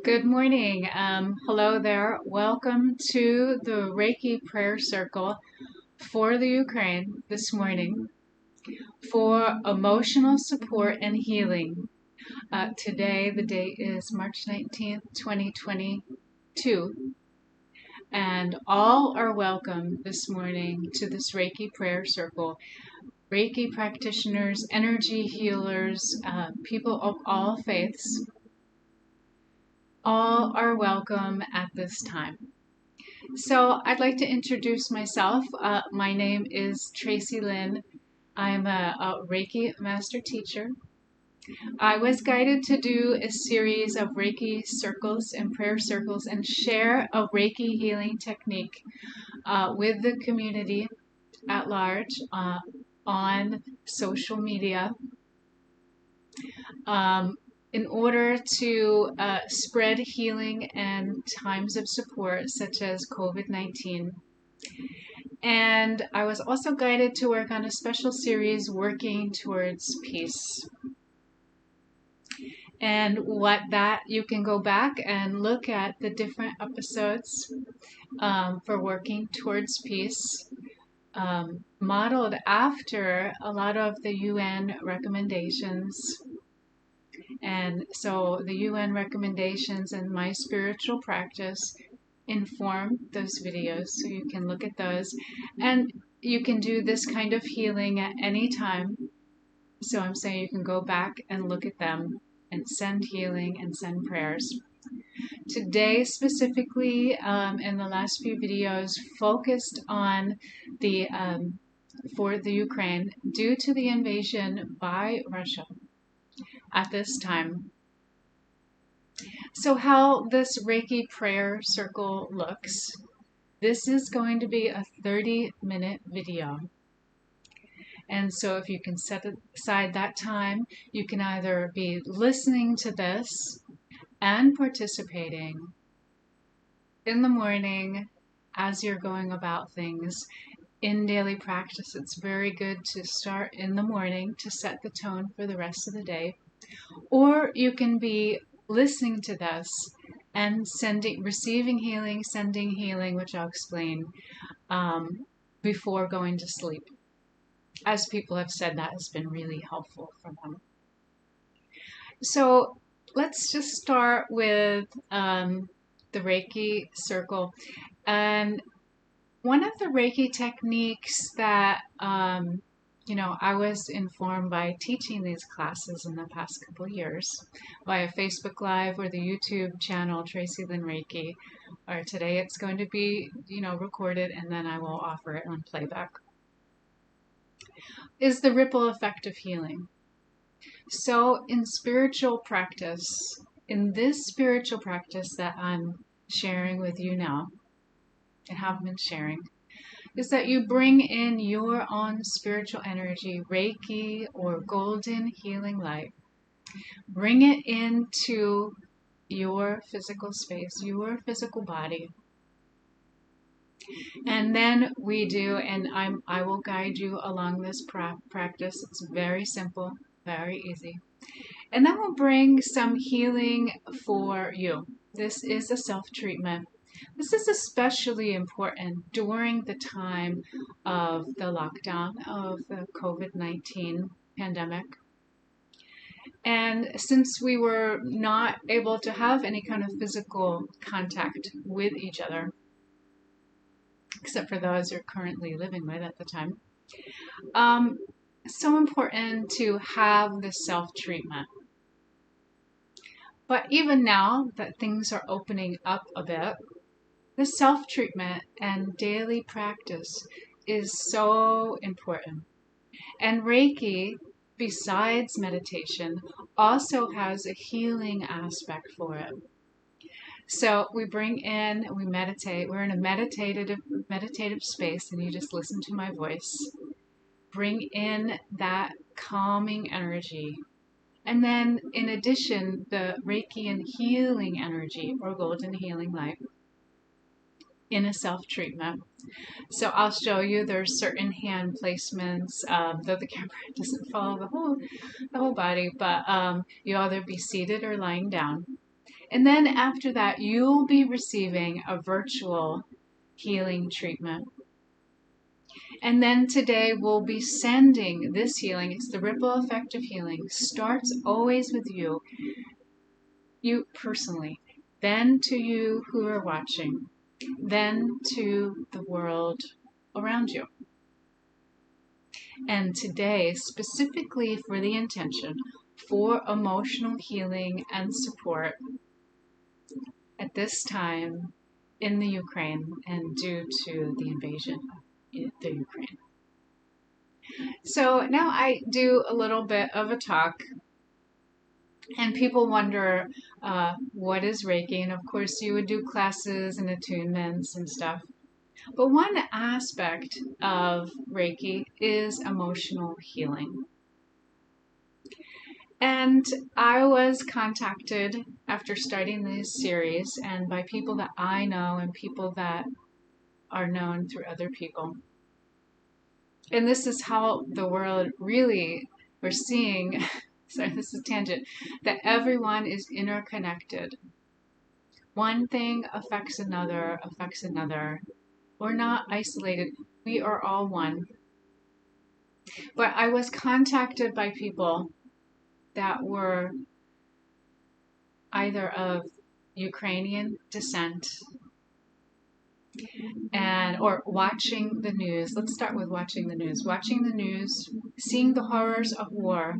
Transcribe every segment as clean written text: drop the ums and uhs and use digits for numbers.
Good morning. Hello there. Welcome to the Reiki Prayer Circle for the Ukraine this morning for emotional support and healing. Today, the date is March 19th, 2022, and all are welcome this morning to this Reiki Prayer Circle. Reiki practitioners, energy healers, people of all faiths, all are welcome at this time. So I'd like to introduce myself. My name is Tracy Lynn. I'm a Reiki master teacher. I was guided to do a series of Reiki circles and prayer circles and share a Reiki healing technique with the community at large on social media. In order to spread healing and times of support such as COVID-19. And I was also guided to work on a special series working towards peace. And what that, you can go back and look at the different episodes for working towards peace, modeled after a lot of the UN recommendations. And so the UN recommendations and my spiritual practice inform those videos, so you can look at those. And you can do this kind of healing at any time. So I'm saying you can go back and look at them and send healing and send prayers. Today specifically, in the last few videos, focused on the for the Ukraine due to the invasion by Russia at this time. So how this Reiki prayer circle looks. This is going to be a 30-minute video. And so if you can set aside that time, you can either be listening to this and participating in the morning as you're going about things in daily practice. It's very good to start in the morning to set the tone for the rest of the day. Or you can be listening to this and receiving healing, sending healing, which I'll explain, before going to sleep. As people have said, that has been really helpful for them. So let's just start with the Reiki Circle. And one of the Reiki techniques that I was informed by teaching these classes in the past couple of years via Facebook Live or the YouTube channel Tracy Lynn Reiki, or today it's going to be recorded and then I will offer it on playback, is the ripple effect of healing. So in spiritual practice, in this spiritual practice that I'm sharing with you now and have been sharing, is that you bring in your own spiritual energy, Reiki or golden healing light. Bring it into your physical space, your physical body. And then we do, and I will guide you along this practice. It's very simple, very easy. And then we'll bring some healing for you. This is a self-treatment. This is especially important during the time of the lockdown of the COVID-19 pandemic. And since we were not able to have any kind of physical contact with each other, except for those you're currently living with at the time, so important to have the self-treatment. But even now that things are opening up a bit, the self-treatment and daily practice is so important. And Reiki, besides meditation, also has a healing aspect for it. So we bring in, we meditate, we're in a meditative space, and you just listen to my voice. Bring in that calming energy. And then in addition, the Reiki and healing energy or golden healing light in a self-treatment. So I'll show you there's certain hand placements, though the camera doesn't follow the whole body, but you either be seated or lying down. And then after that, you'll be receiving a virtual healing treatment. And then today we'll be sending this healing. It's the ripple effect of healing. Starts always with you personally, then to you who are watching, then to the world around you. And today, specifically for the intention for emotional healing and support at this time in the Ukraine and due to the invasion of the Ukraine. So now I do a little bit of a talk, and people wonder, what is Reiki? And of course you would do classes and attunements and stuff. But one aspect of Reiki is emotional healing. And I was contacted after starting this series, and by people that I know and people that are known through other people. And this is how the world really, we're seeing, sorry, this is a tangent, that everyone is interconnected. One thing affects another. We're not isolated. We are all one. But I was contacted by people that were either of Ukrainian descent or watching the news. Let's start with watching the news. Watching the news, seeing the horrors of war,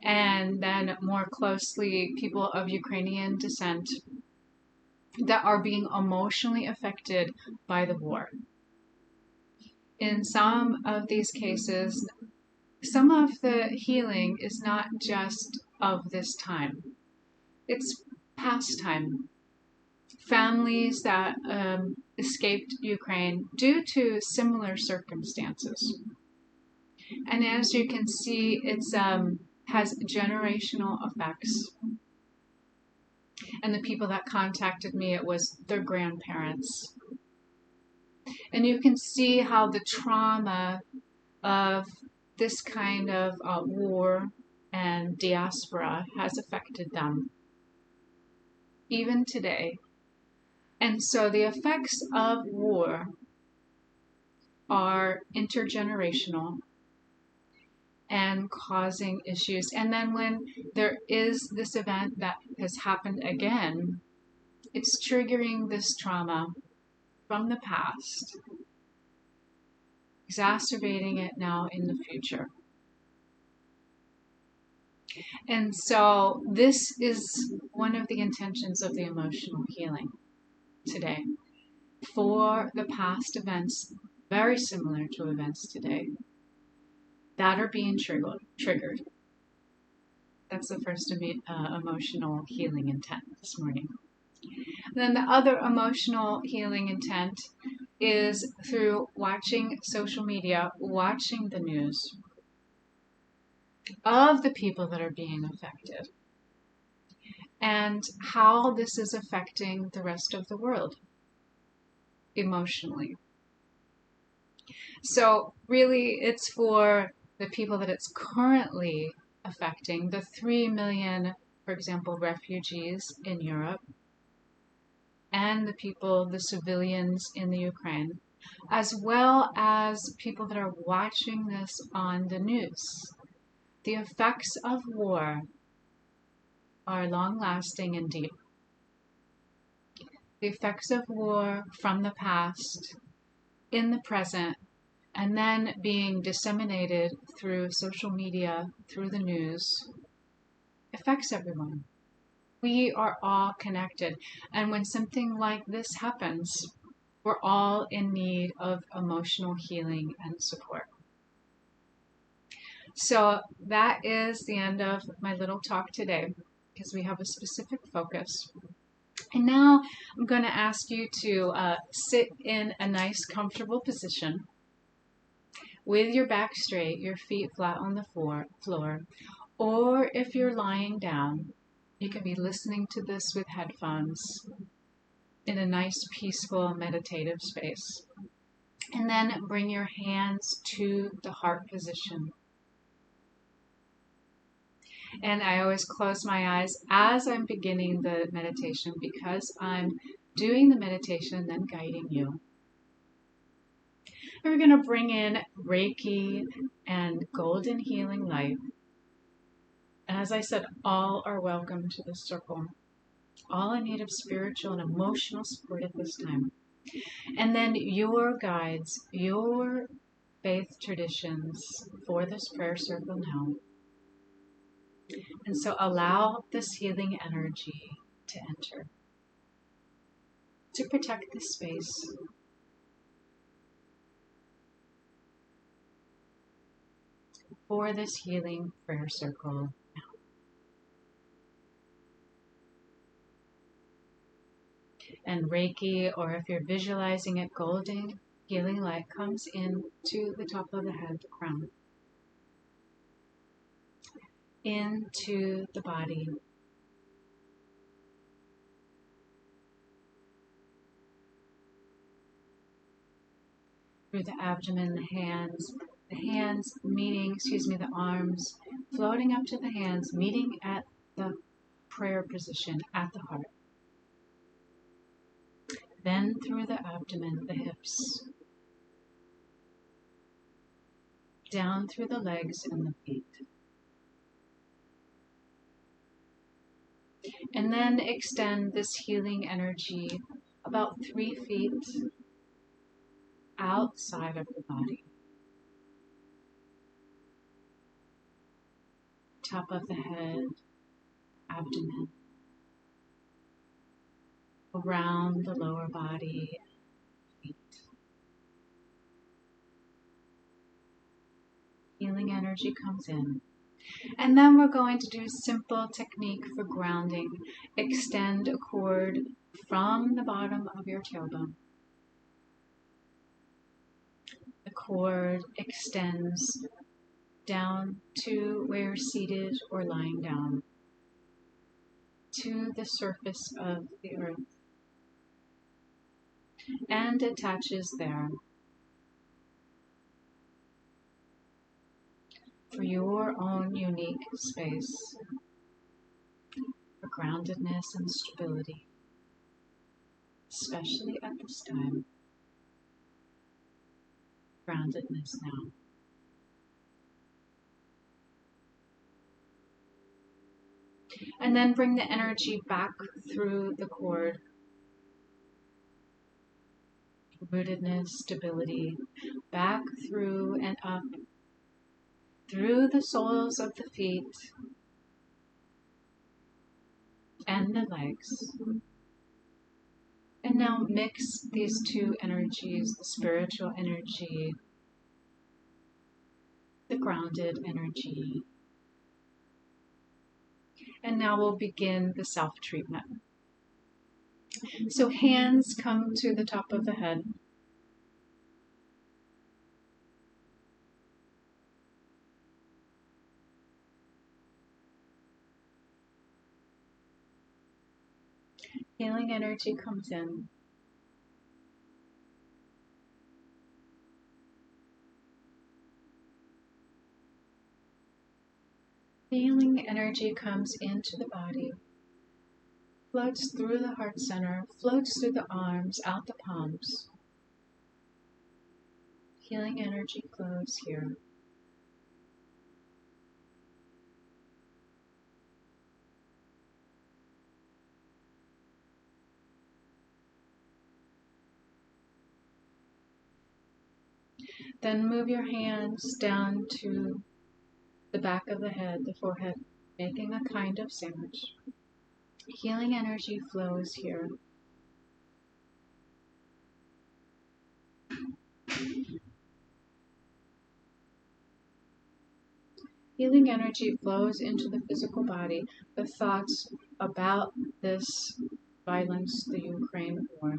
and then more closely people of Ukrainian descent that are being emotionally affected by the war. In some of these cases, some of the healing is not just of this time. It's past time. Families that escaped Ukraine due to similar circumstances. And as you can see, it has generational effects. And the people that contacted me, it was their grandparents. And you can see how the trauma of this kind of war and diaspora has affected them, even today. And so the effects of war are intergenerational and causing issues. And then when there is this event that has happened again, it's triggering this trauma from the past, exacerbating it now in the future. And so this is one of the intentions of the emotional healing today. For the past events, very similar to events today, that are being triggered. That's the first emotional healing intent this morning. And then the other emotional healing intent is through watching social media, watching the news of the people that are being affected and how this is affecting the rest of the world emotionally. So really it's for the people that it's currently affecting, the 3 million, for example, refugees in Europe, and the people, the civilians in the Ukraine, as well as people that are watching this on the news. The effects of war are long-lasting and deep. The effects of war from the past, in the present, and then being disseminated through social media, through the news, affects everyone. We are all connected. And when something like this happens, we're all in need of emotional healing and support. So that is the end of my little talk today, because we have a specific focus. And now I'm going to ask you to sit in a nice, comfortable position with your back straight, your feet flat on the floor, or if you're lying down, you can be listening to this with headphones in a nice, peaceful, meditative space. And then bring your hands to the heart position. And I always close my eyes as I'm beginning the meditation because I'm doing the meditation and then guiding you. And we're going to bring in Reiki and golden healing light. And as I said, all are welcome to the circle. All in need of spiritual and emotional support at this time. And then your guides, your faith traditions for this prayer circle now. And so allow this healing energy to enter, to protect the space. For this healing prayer circle now. And Reiki, or if you're visualizing it, golden healing light comes in to the top of the head, the crown, into the body. Through the abdomen, the hands meeting, the arms floating up to the hands, meeting at the prayer position at the heart. Then through the abdomen, the hips, down through the legs and the feet. And then extend this healing energy about 3 feet outside of the body. Top of the head, abdomen, around the lower body, feet. Healing energy comes in. And then we're going to do a simple technique for grounding. Extend a cord from the bottom of your tailbone. The cord extends down to where you're seated or lying down, to the surface of the earth, and attaches there for your own unique space for groundedness and stability, especially at this time. Groundedness now. And then bring the energy back through the cord. Rootedness, stability, back through and up, through the soles of the feet and the legs. And now mix these two energies, the spiritual energy, the grounded energy. And now we'll begin the self-treatment. So hands come to the top of the head. Healing energy comes in. Healing energy comes into the body, floats through the heart center, floats through the arms, out the palms. Healing energy flows here. Then move your hands down to the back of the head, the forehead, making a kind of sandwich. Healing energy flows here. Healing energy flows into the physical body, the thoughts about this violence, the Ukraine war.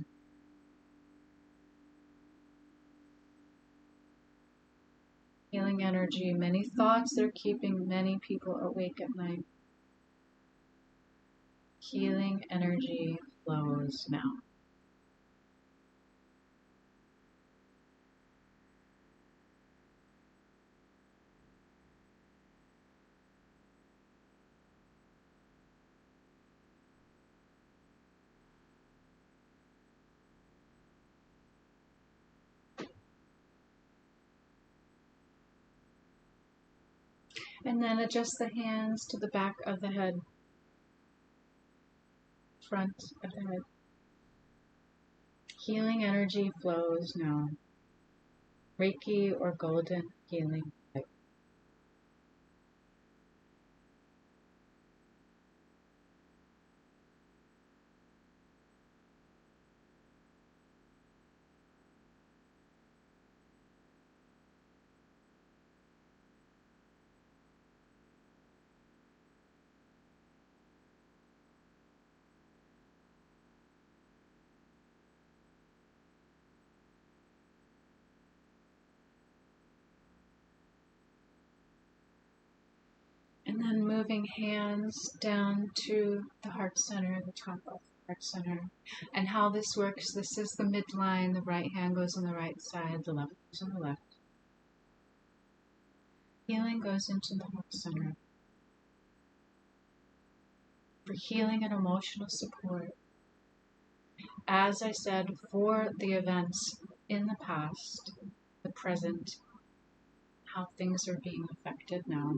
Healing energy, many thoughts that are keeping many people awake at night. Healing energy flows now. And then adjust the hands to the back of the head, front of the head. Healing energy flows now. Reiki or golden healing light. And then moving hands down to the heart center, the top of the heart center. And how this works, this is the midline. The right hand goes on the right side, the left goes on the left. Healing goes into the heart center. For healing and emotional support. As I said, for the events in the past, the present, how things are being affected now.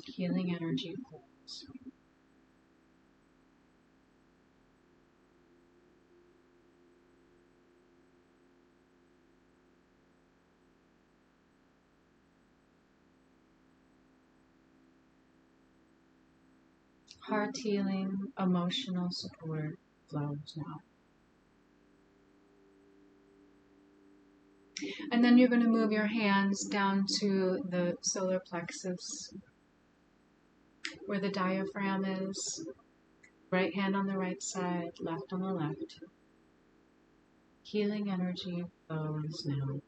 Healing energy flows. Heart healing, emotional support flows now. And then you're going to move your hands down to the solar plexus, where the diaphragm is. Right hand on the right side, left on the left. Healing energy flows now.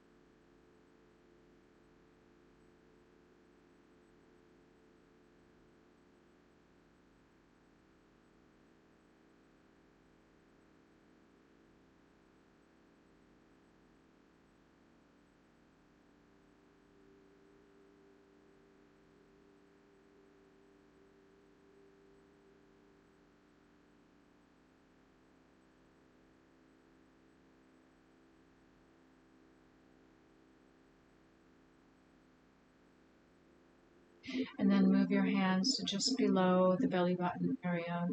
And then move your hands to just below the belly button area.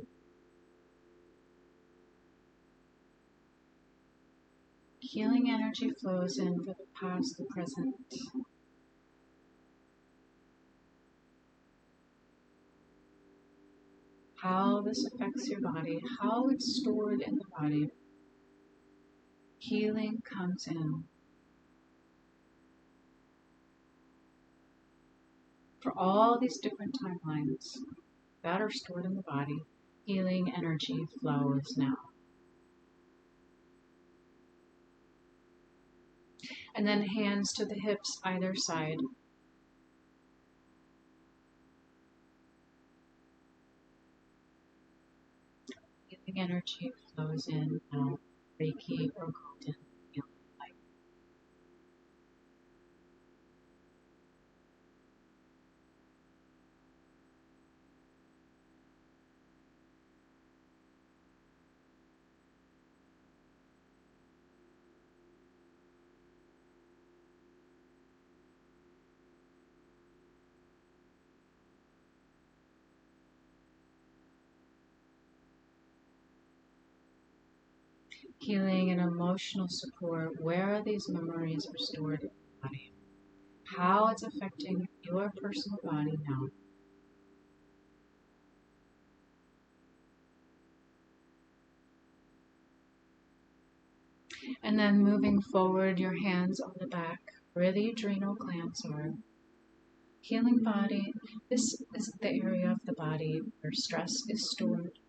Healing energy flows in for the past, the present. How this affects your body, how it's stored in the body. Healing comes in. For all these different timelines that are stored in the body, healing energy flows now. And then hands to the hips either side. Healing energy flows in now. Reiki or golden healing light. Healing and emotional support, where these memories are stored in the body. How it's affecting your personal body now. And then moving forward, your hands on the back, where the adrenal glands are. Healing body, this is the area of the body where stress is stored.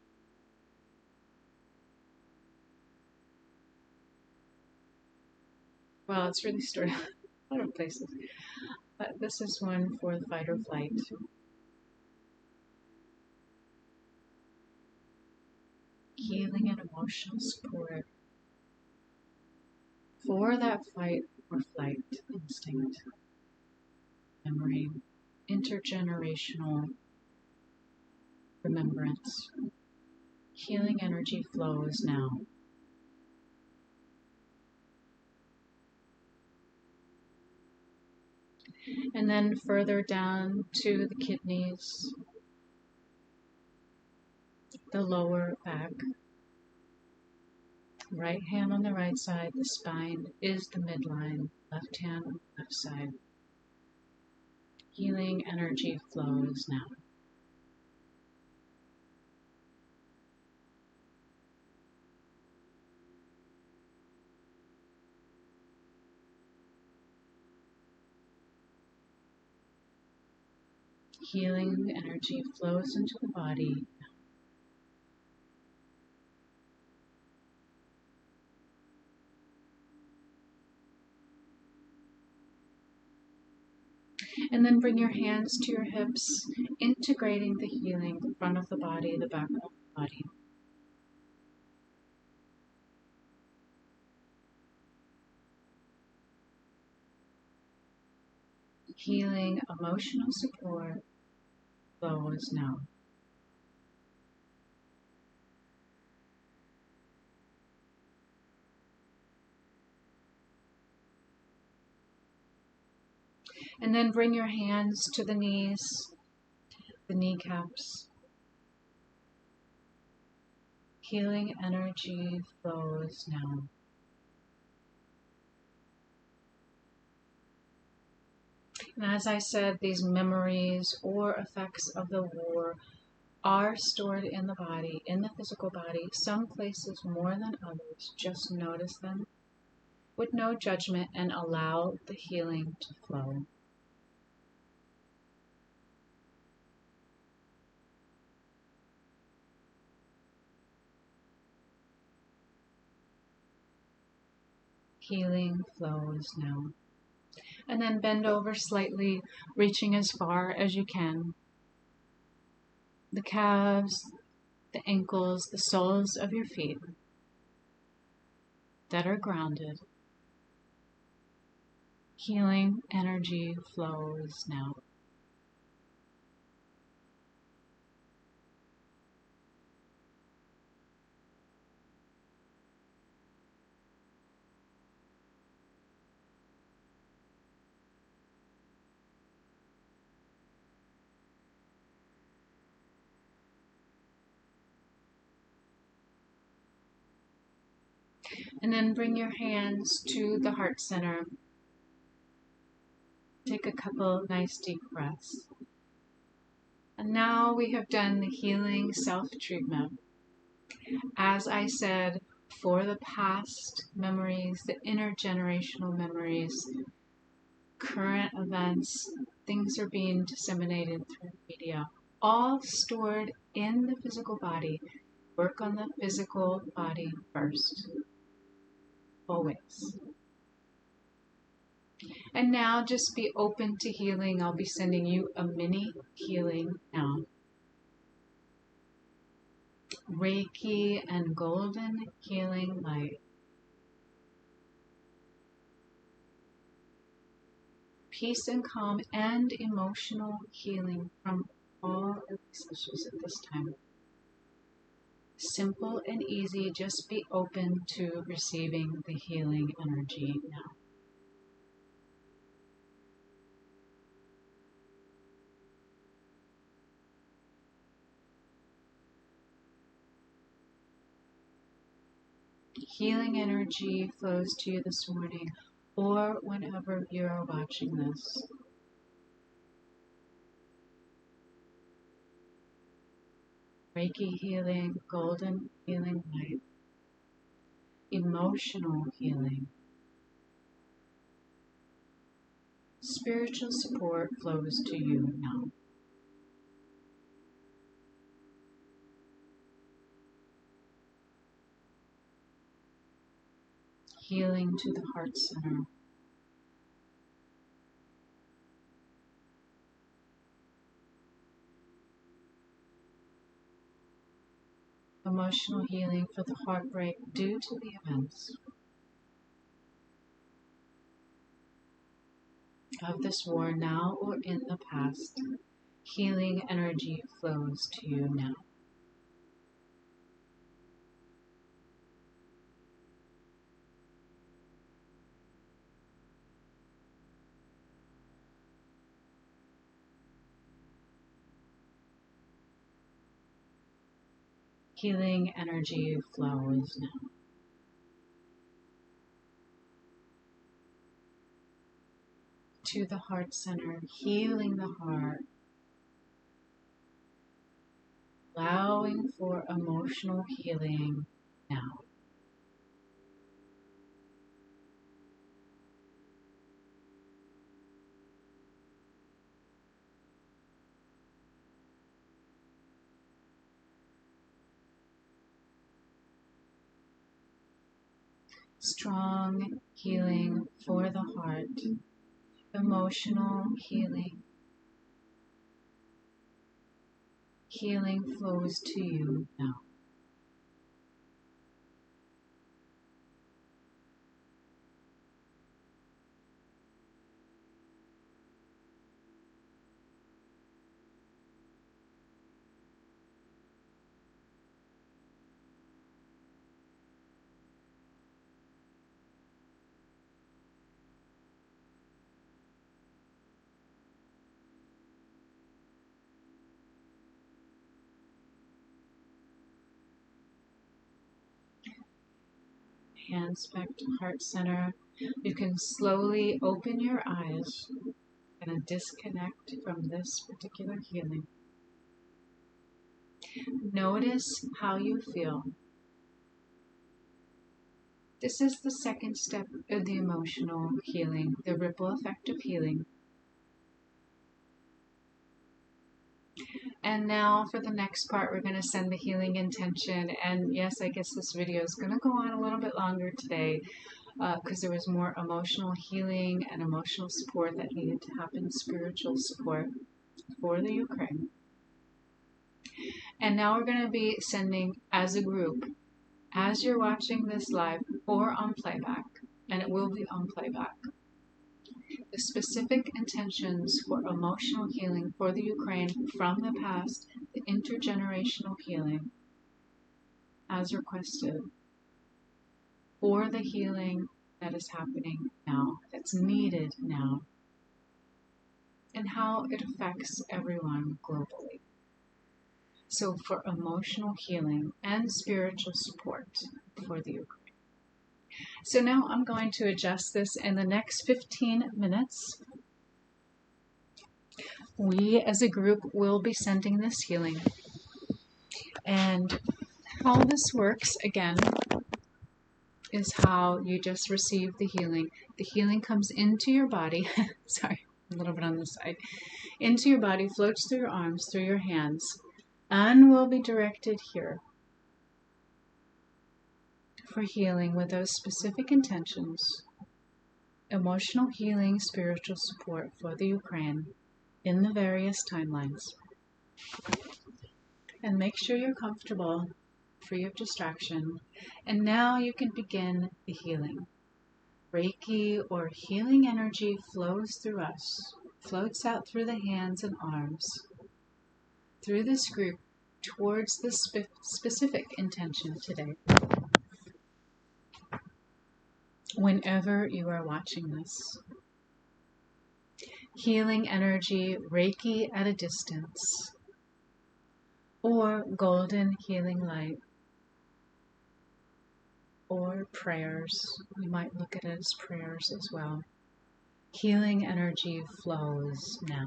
Well, it's really stored in a lot of places, but this is one for the fight or flight. Healing and emotional support for that fight or flight instinct, memory, intergenerational remembrance. Healing energy flows now. And then further down to the kidneys, the lower back. Right hand on the right side, the spine is the midline, left hand on the left side. Healing energy flows now. Healing energy flows into the body. And then bring your hands to your hips, integrating the healing, the front of the body, the back of the body. Healing emotional support flows now. And then bring your hands to the knees, the kneecaps. Healing energy flows now. And as I said, these memories or effects of the war are stored in the body, in the physical body, some places more than others. Just notice them with no judgment and allow the healing to flow. Healing flows now. And then bend over slightly, reaching as far as you can. The calves, the ankles, the soles of your feet that are grounded. Healing energy flows now. And then bring your hands to the heart center. Take a couple nice deep breaths. And now we have done the healing self-treatment. As I said, for the past memories, the intergenerational memories, current events, things are being disseminated through media, all stored in the physical body. Work on the physical body first, always. And now just be open to healing. I'll be sending you a mini healing now. Reiki and golden healing light. Peace and calm and emotional healing from all of these issues at this time. Simple and easy, just be open to receiving the healing energy now. Healing energy flows to you this morning or whenever you're watching this. Reiki healing, golden healing light, emotional healing. Spiritual support flows to you now. Healing to the heart center. Emotional healing for the heartbreak due to the events of this war now or in the past. Healing energy flows to you now. Healing energy flows now. To the heart center, healing the heart, allowing for emotional healing now. Strong healing for the heart, emotional healing. Healing flows to you now. Hands back to heart center. You can slowly open your eyes and disconnect from this particular healing. Notice how you feel. This is the second step of the emotional healing, the ripple effect of healing. And now for the next part, we're going to send the healing intention. And yes, I guess this video is going to go on a little bit longer today because there was more emotional healing and emotional support that needed to happen, spiritual support for the Ukraine. And now we're going to be sending as a group, as you're watching this live or on playback, and it will be on playback, the specific intentions for emotional healing for the Ukraine from the past, the intergenerational healing as requested, for the healing that is happening now, that's needed now, and how it affects everyone globally. So for emotional healing and spiritual support for the Ukraine. So now I'm going to adjust this in the next 15 minutes. We as a group will be sending this healing. And how this works, again, is how you just receive the healing. The healing comes into your body. Sorry, a little bit on the side. Into your body, floats through your arms, through your hands, and will be directed here for healing with those specific intentions. Emotional healing, spiritual support for the Ukraine in the various timelines. And make sure you're comfortable, free of distraction. And now you can begin the healing. Reiki or healing energy flows through us, floats out through the hands and arms, through this group, towards the specific intention today. Whenever you are watching this, healing energy, Reiki at a distance, or golden healing light, or prayers. You might look at it as prayers as well. Healing energy flows now.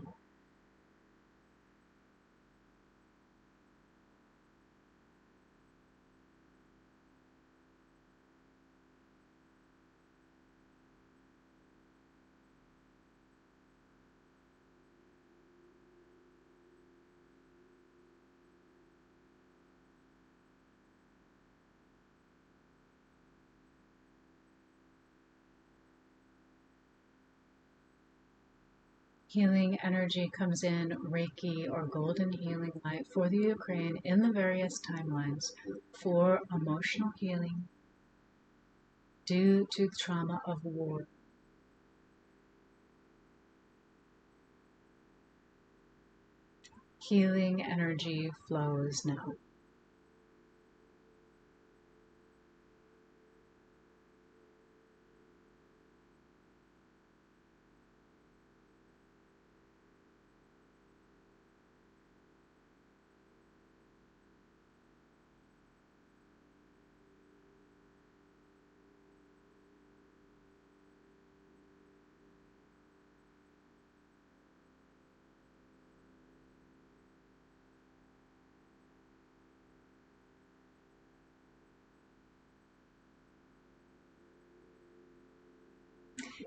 Healing energy comes in, Reiki or golden healing light for the Ukraine in the various timelines for emotional healing due to the trauma of war. Healing energy flows now.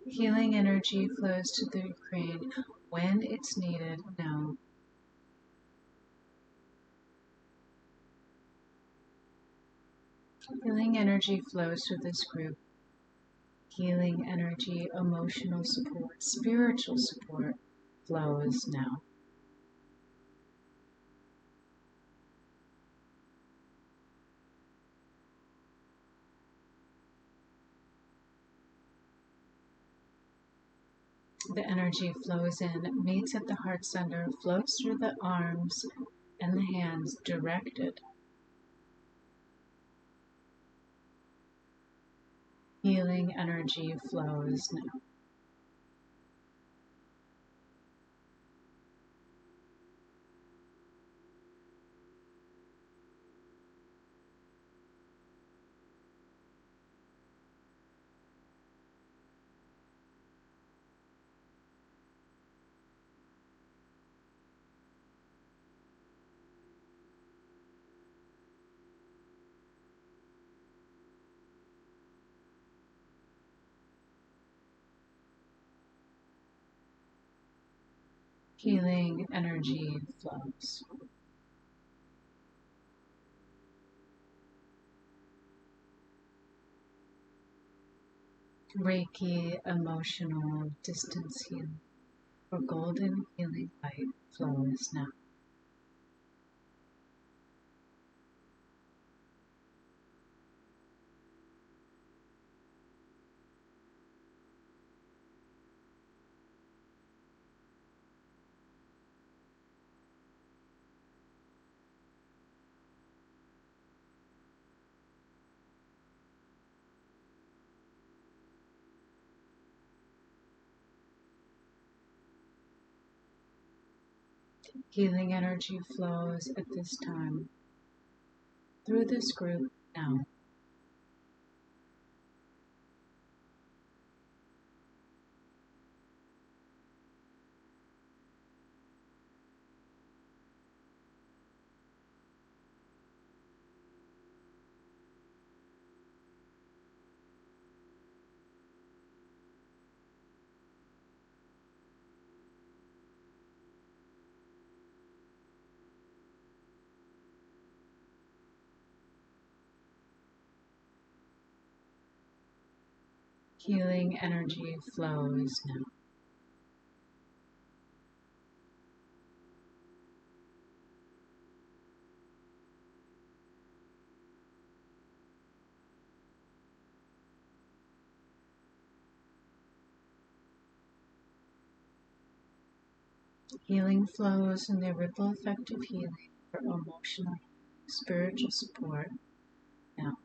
Healing energy flows to the Ukraine when it's needed now. Healing energy flows through this group. Healing energy, emotional support, spiritual support flows now. The energy flows in, meets at the heart center, floats through the arms and the hands, directed. Healing energy flows now. Healing energy flows. Reiki emotional distance healing or golden healing light flows now. Healing energy flows at this time through this group now. Healing energy flows now. Healing flows and the ripple effect of healing for emotional, spiritual support now.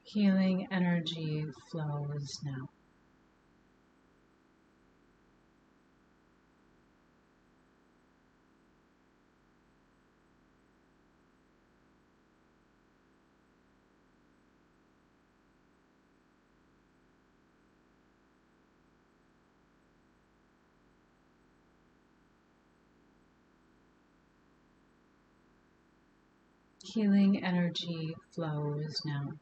Healing energy flows now. Healing energy flows now.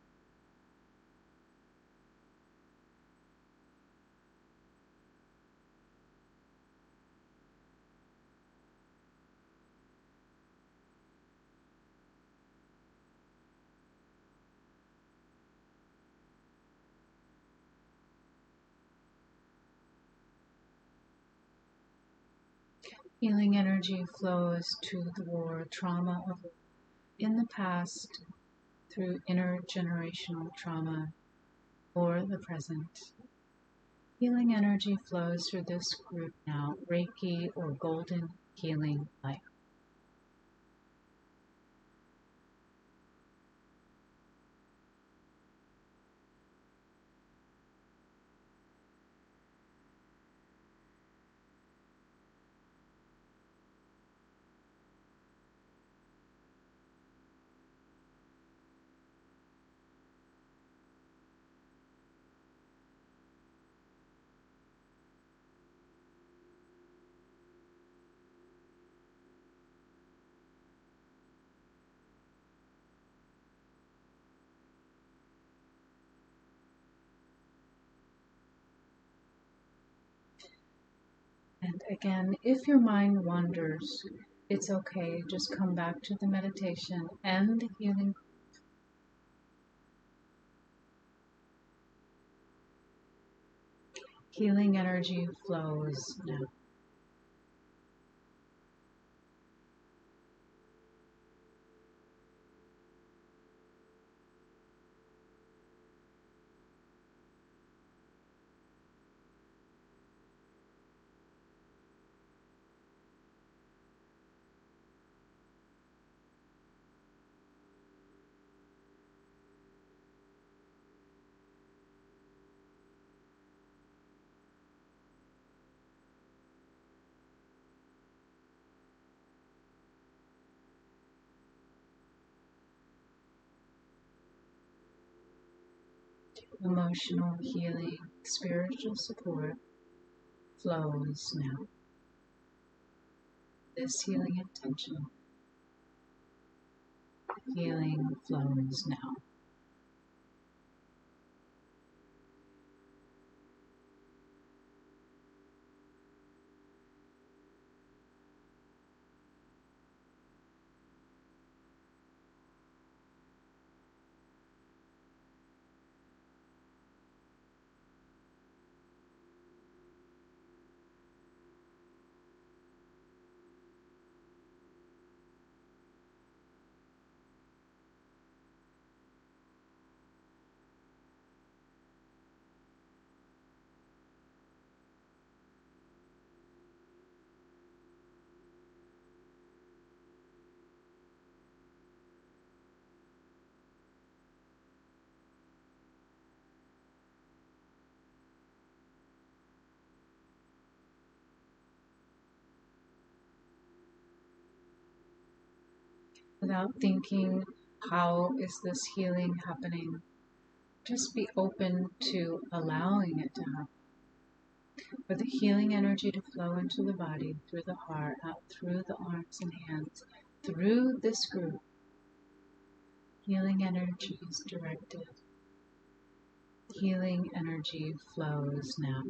Healing energy flows to the war trauma of in the past through intergenerational trauma or the present. Healing energy flows through this group now, Reiki or golden healing light. And again, if your mind wanders, it's okay. Just come back to the meditation and the healing. Healing energy flows now. Emotional healing, spiritual support flows now. This healing intention, healing flows now. Without thinking, how is this healing happening? Just be open to allowing it to happen. For the healing energy to flow into the body, through the heart, out through the arms and hands, through this group. Healing energy is directed. Healing energy flows now.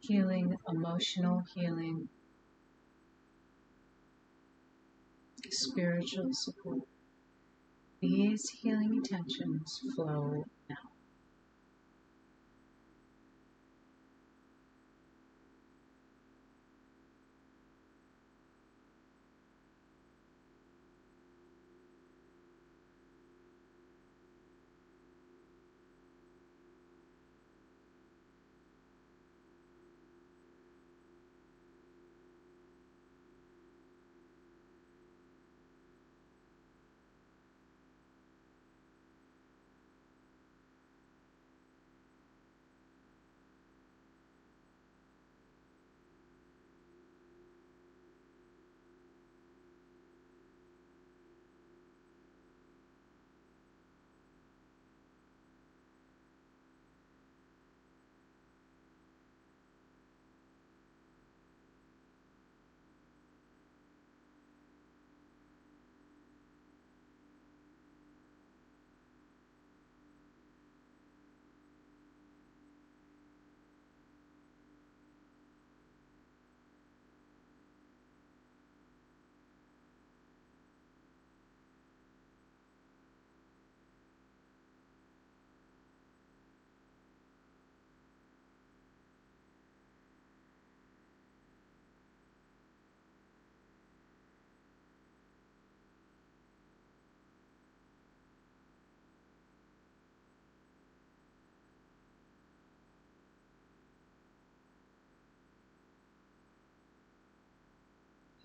Healing, emotional healing, spiritual support. These healing intentions flow now.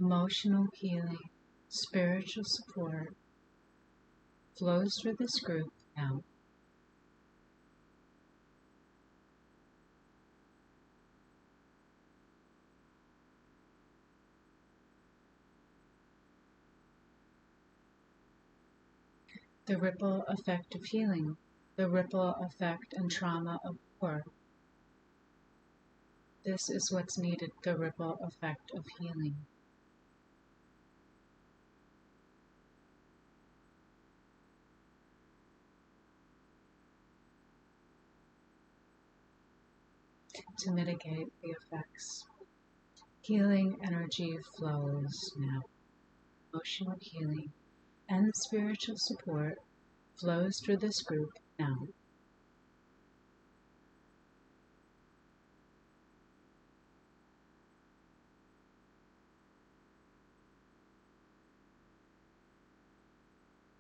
Emotional healing, spiritual support flows through this group now. The ripple effect of healing, the ripple effect and trauma of war. This is what's needed, the ripple effect of healing. To mitigate the effects. Healing energy flows now. Emotional healing and spiritual support flows through this group now.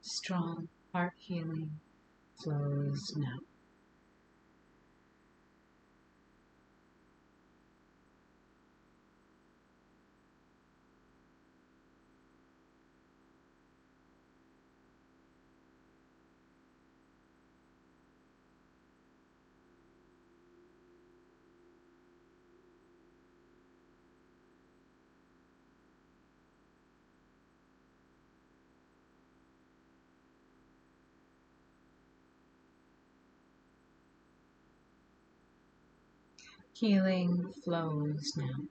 Strong heart healing flows now. Healing flows now.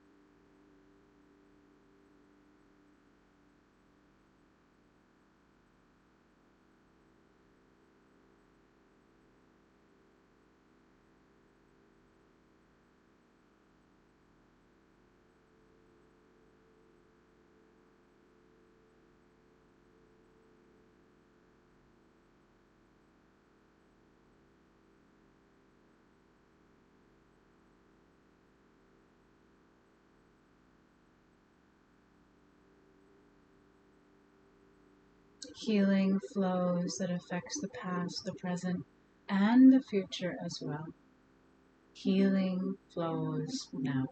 Healing flows that affects the past, the present, and the future as well. Healing flows now.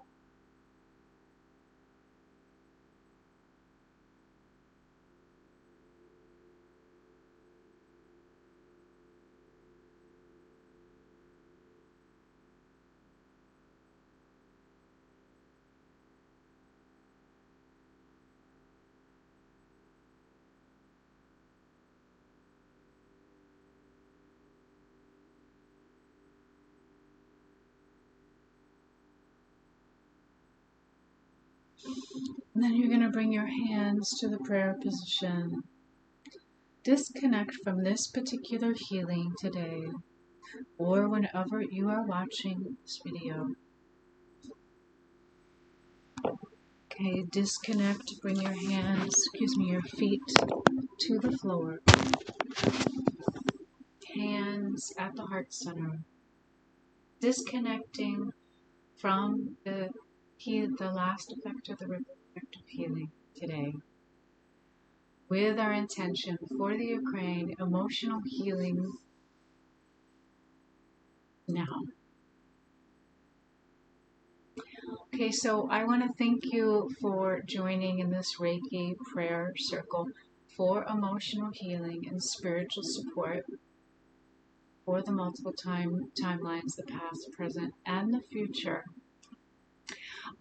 And then you're going to bring your hands to the prayer position. Disconnect from this particular healing today or whenever you are watching this video. Okay, disconnect, bring your hands, your feet to the floor. Hands at the heart center. Disconnecting from the last effect of the ripple effect of healing today. With our intention for the Ukraine, emotional healing now. Okay, so I want to thank you for joining in this Reiki prayer circle for emotional healing and spiritual support for the multiple timelines, the past, present, and the future.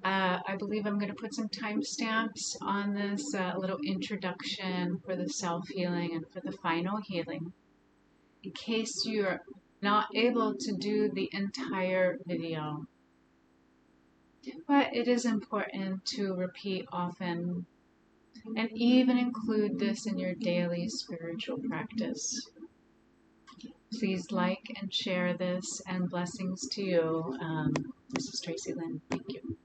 I believe I'm going to put some timestamps on this little introduction for the self-healing and for the final healing, in case you're not able to do the entire video. But it is important to repeat often and even include this in your daily spiritual practice. Please like and share this, and blessings to you. This is Tracy Lynn. Thank you.